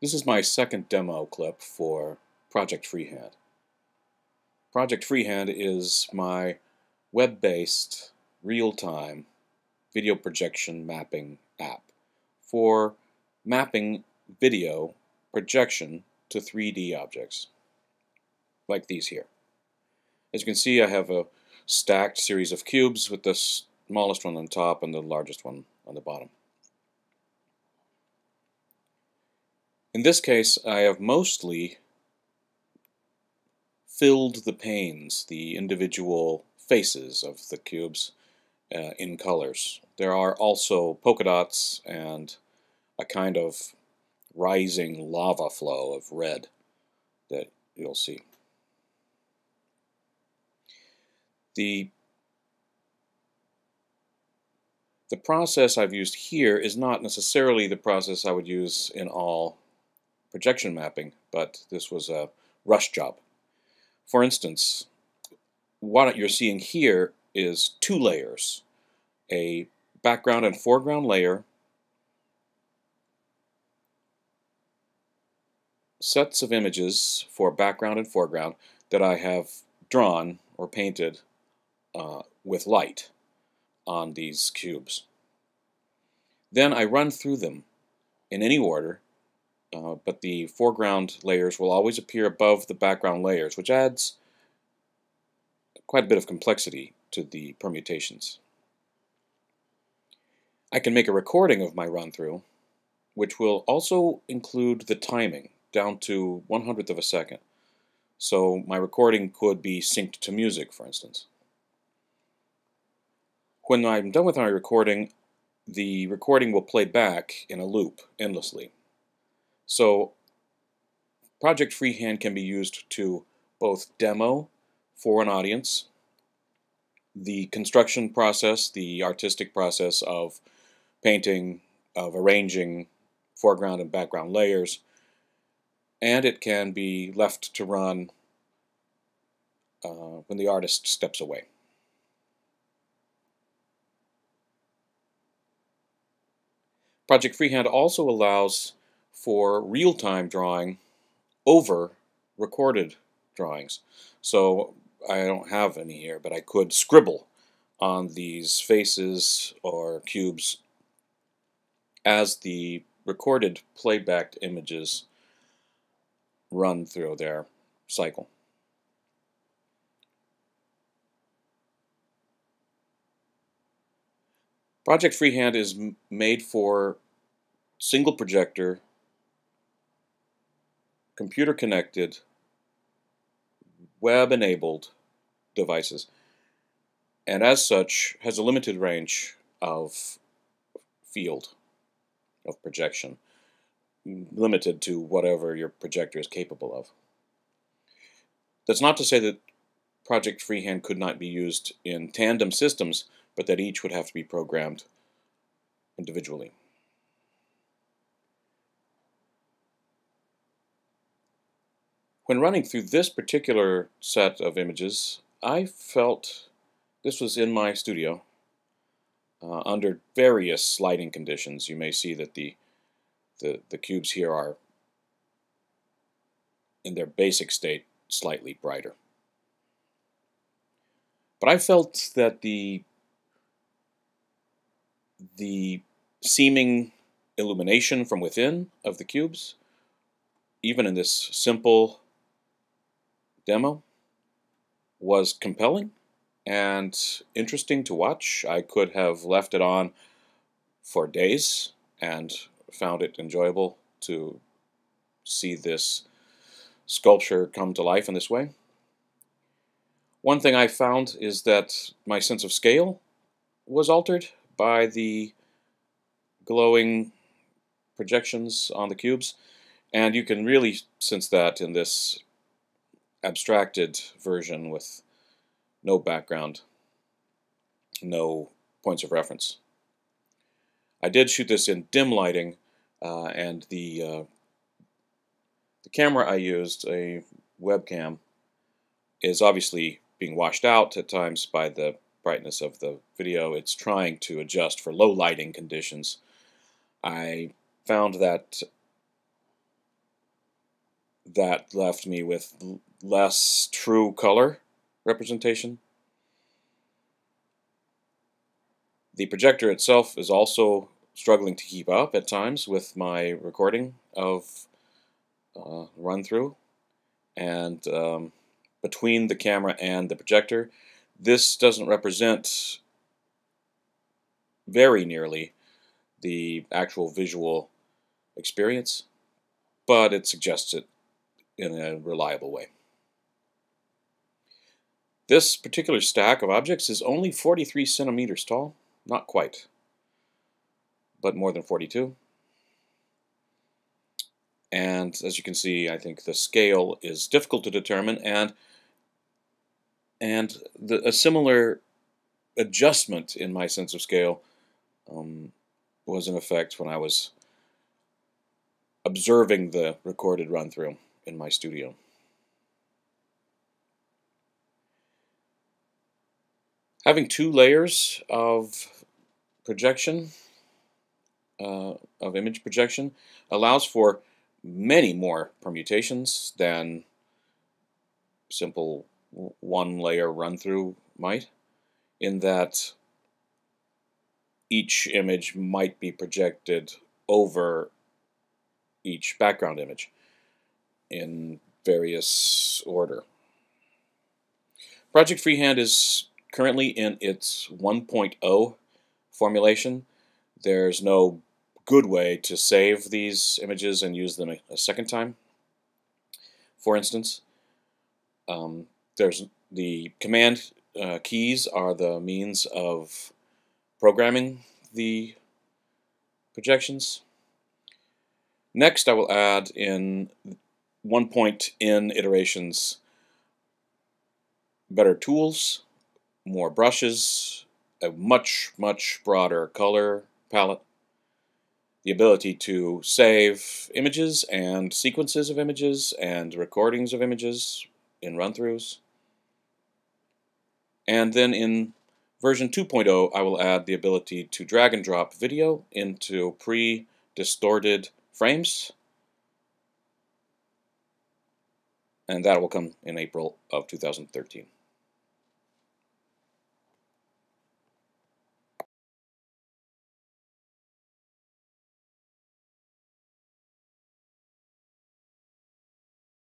This is my second demo clip for projectFreehand. projectFreehand is my web-based, real-time video projection mapping app for mapping video projection to 3D objects, like these here. As you can see, I have a stacked series of cubes with the smallest one on top and the largest one on the bottom. In this case, I have mostly filled the panes, the individual faces of the cubes, in colors. There are also polka dots and a kind of rising lava flow of red that you'll see. The process I've used here is not necessarily the process I would use in all projection mapping, but this was a rush job. For instance, what you're seeing here is two layers, a background and foreground layer, sets of images for background and foreground that I have drawn or painted with light on these cubes. Then I run through them in any order, but the foreground layers will always appear above the background layers, which adds quite a bit of complexity to the permutations. I can make a recording of my run-through, which will also include the timing down to 1/100th of a second. So my recording could be synced to music, for instance. When I'm done with my recording, the recording will play back in a loop endlessly. So projectFreehand can be used to both demo for an audience the construction process, the artistic process of painting, of arranging foreground and background layers, and it can be left to run when the artist steps away. projectFreehand also allows for real-time drawing over recorded drawings. So I don't have any here, but I could scribble on these faces or cubes as the recorded playback images run through their cycle. projectFreehand is made for single projector, computer connected, web enabled devices, and as such has a limited range of field of projection, limited to whatever your projector is capable of. That's not to say that projectFreehand could not be used in tandem systems, but that each would have to be programmed individually. When running through this particular set of images, I felt this was in my studio under various lighting conditions. You may see that the cubes here are, in their basic state, slightly brighter. But I felt that the seeming illumination from within of the cubes, even in this simple demo, was compelling and interesting to watch. I could have left it on for days and found it enjoyable to see this sculpture come to life in this way. One thing I found is that my sense of scale was altered by the glowing projections on the cubes, and you can really sense that in this abstracted version with no background, no points of reference. I did shoot this in dim lighting, and the camera I used, a webcam, is obviously being washed out at times by the brightness of the video. It's trying to adjust for low lighting conditions. I found that that left me with less true color representation. The projector itself is also struggling to keep up at times with my recording of run-through, and between the camera and the projector, this doesn't represent very nearly the actual visual experience, but it suggests it in a reliable way. This particular stack of objects is only 43 centimeters tall, not quite, but more than 42. And as you can see, I think the scale is difficult to determine, and a similar adjustment in my sense of scale was in effect when I was observing the recorded run-through in my studio. Having two layers of projection, of image projection, allows for many more permutations than simple one-layer run-through might, in that each image might be projected over each background image in various order. projectFreehand is currently in its 1.0 formulation. There's no good way to save these images and use them a second time. For instance, there's the command keys are the means of programming the projections. Next, I will add in 1.n iterations better tools, more brushes, a much broader color palette, the ability to save images and sequences of images and recordings of images in run-throughs. And then in version 2.0, I will add the ability to drag and drop video into pre-distorted frames, and that will come in April of 2013.